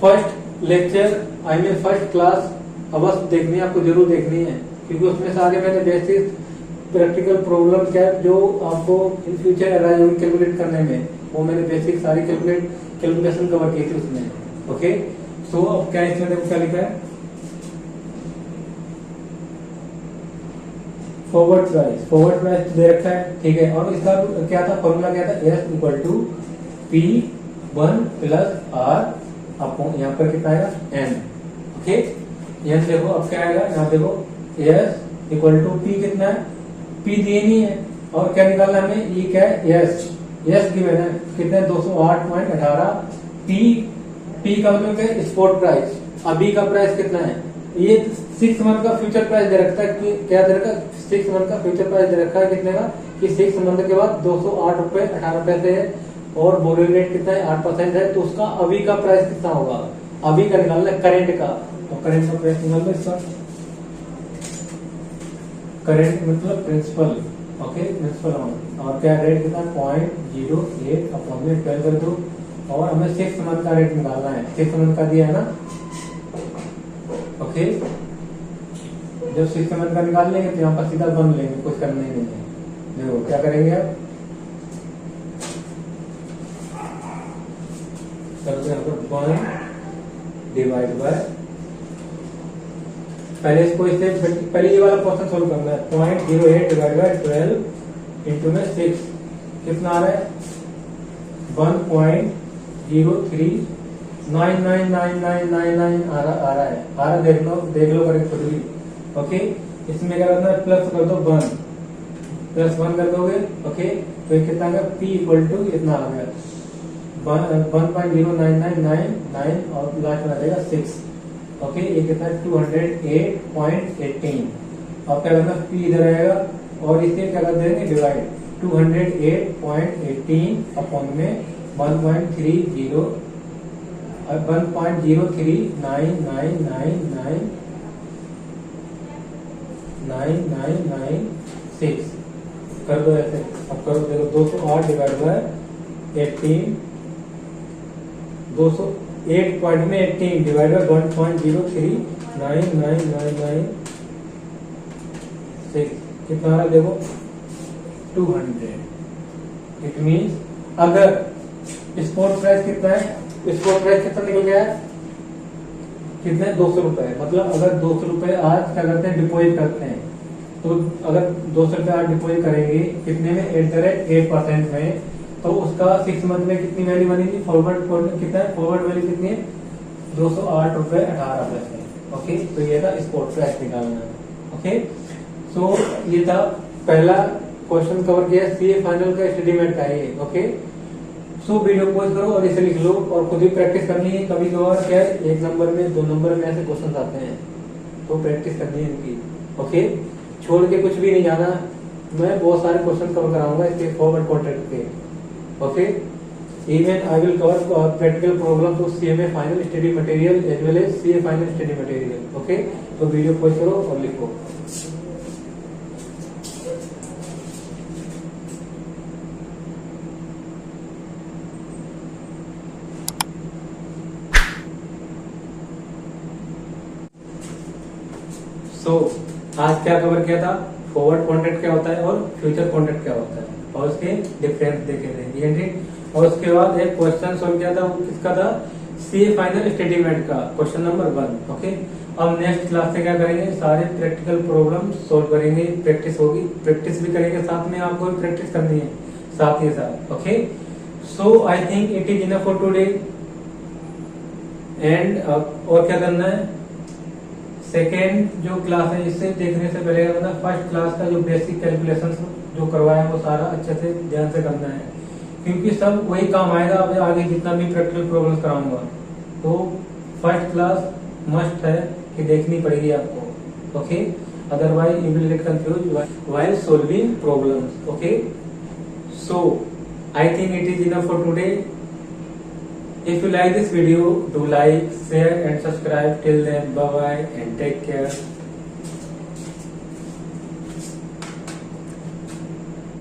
A: first lecture I mean first class अवश्य देखनी है, आपको जरूर देखनी है, क्योंकि उसमें सारे मैंने बेसिक प्रैक्टिकल प्रॉब्लम क्या जो आपको इन फ्यूचर अराइज होंगे कैलकुलेट करने में, वो मैंने बेसिक सारी कैलकुलेशन कवर की थी उसमें। ओके सो अब क्या इसमें देखो क्या लिखा है, फॉरवर्ड प्राइस दे रखा है, ठीक है। और इसका क्या था फॉर्मूला, क्या था, S equal to P1 plus R upon यहाँ पर कितना आएगा एन। ओके यहाँ देखो अब क्या आएगा, यहाँ देखो एस इक्वल टू पी कितना है, पी दिए नहीं है, और क्या निकालना है हमें, ये क्या है एस गिवन है कितना है 208.18। पी का मतलब क्या है स्पॉट प्राइस, अभी का प्राइस कितना है, ये 6 मंथ का फ्यूचर प्राइस दे रखता है, क्या दे रखा है 6 मंथ का फ्यूचर प्राइस दे रखा है कितने का, कि 6 मंथ के बाद 208.18 है, और बोरिंग रेट कितना है 8% है, तो उसका अभी का प्राइस कितना होगा, अभी का निकालना है करेंट का। तो करेंट का प्राइस निकाल लो इसका, करेंट मतलब प्रिंसिपल ओके प्रिंसिपल अमाउंट, और क्या रेट कितना 0.08 अपॉन में 12 कर दो, और हमें 6 मंथ का रेट निकालना है, 6 मंथ का दिया है ना। ओके जब 6 मंथ का निकाल लेंगे तो यहाँ पर सीधा बन लेंगे, कुछ करना ही नहीं है। देखो क्या करेंगे आप, वन डिवाइड बाय, पहले इसको इससे पहले ये वाला क्वेश्चन सोल्व करना है, 0.08 डिवाइड बाय 12 इंटू में 6 कितना आ रहा है 1.03999999 आ रहा है, देख लो करके खुद भी। ओके इसमें क्या करना है, प्लस कर दो 1 +1 कर दोगे। ओके तो ये कितना आ गया, P इक्वल टू इतना आ गया 1.099999 और लास्ट में आ जाएगा 6। ओके ये कितना है 208.18। अब क्या करना, P इधर आएगा और इसे क्या कर देंगे डिवाइड, 208.18 अपॉन में 1.0309999996 कर दो ऐसे। अब करो देखो 208 डिवाइड बाय 18, 208 में 18 डिवाइड बाय 1.03999996 कितना आ रहा है देखो 200। इट मीन्स अगर स्पॉट प्राइस कितना है, स्पॉट प्राइस कितना निकल गया है, कितने 200 रुपए, मतलब अगर 200 रुपए आज क्या करते हैं डिपॉजिट करते हैं, तो अगर 200 रुपए आज डिपॉजिट करेंगे कितने में 8% में, तो उसका 6 मंथ में कितनी वैल्यू बनेगी, फॉरवर्ड कितना है, फॉरवर्ड वैल्यू कितनी है 208.18। ओके तो ये था स्पॉट प्राइस निकालना। ओके सो ये था पहला क्वेश्चन कवर किया, सीए फाइनल का एस्टीमेट का ये। ओके सो वीडियो पॉज करो और इसे लिख लो और खुद ही प्रैक्टिस करनी है। कभी कभार क्या है 1 नंबर में 2 नंबर में ऐसे क्वेश्चन आते हैं, तो प्रैक्टिस करनी है इनकी। ओके छोड़ के कुछ भी नहीं जाना, मैं बहुत सारे क्वेश्चन कवर कराऊंगा इसके फॉरवर्ड कॉन्ट्रैक्ट के। Okay even I will cover practical problems of CMA final study material as well as CA final study material. Okay तो वीडियो पॉज करो और लिखो। आज क्या कवर किया था, फॉरवर्ड कॉन्ट्रैक्ट क्या होता है और फ्यूचर कॉन्ट्रैक्ट क्या होता है, और उसके डिफरेंस देखे थे। और उसके बाद एक क्वेश्चन सोल्व किया था, वो किसका था, सीए फाइनल स्टेटमेंट का, क्वेश्चन नंबर 1। ओके अब नेक्स्ट क्लास से क्या करेंगे, सारे प्रैक्टिकल प्रॉब्लम सोल्व करेंगे, प्रैक्टिस होगी, प्रैक्टिस भी करेंगे, साथ में आपको भी प्रैक्टिस करनी है साथ ही साथ। Okay so I think it is enough for today. And और क्या करना है, सेकेंड जो क्लास है इससे देखने से पहले मतलब फर्स्ट क्लास का जो बेसिक कैलकुलेशन जो करवाया है वो सारा अच्छे से ध्यान से करना है, क्योंकि सब वही काम आएगा अब आगे जितना भी प्रैक्टिकल प्रॉब्लम्स कराऊंगा। तो फर्स्ट क्लास मस्ट है कि देखनी पड़ेगी आपको, okay, otherwise you will get confuse while solving problems. Okay, so I think it is enough for today. If you like this video, do like, share and subscribe. Till then, bye bye and take care.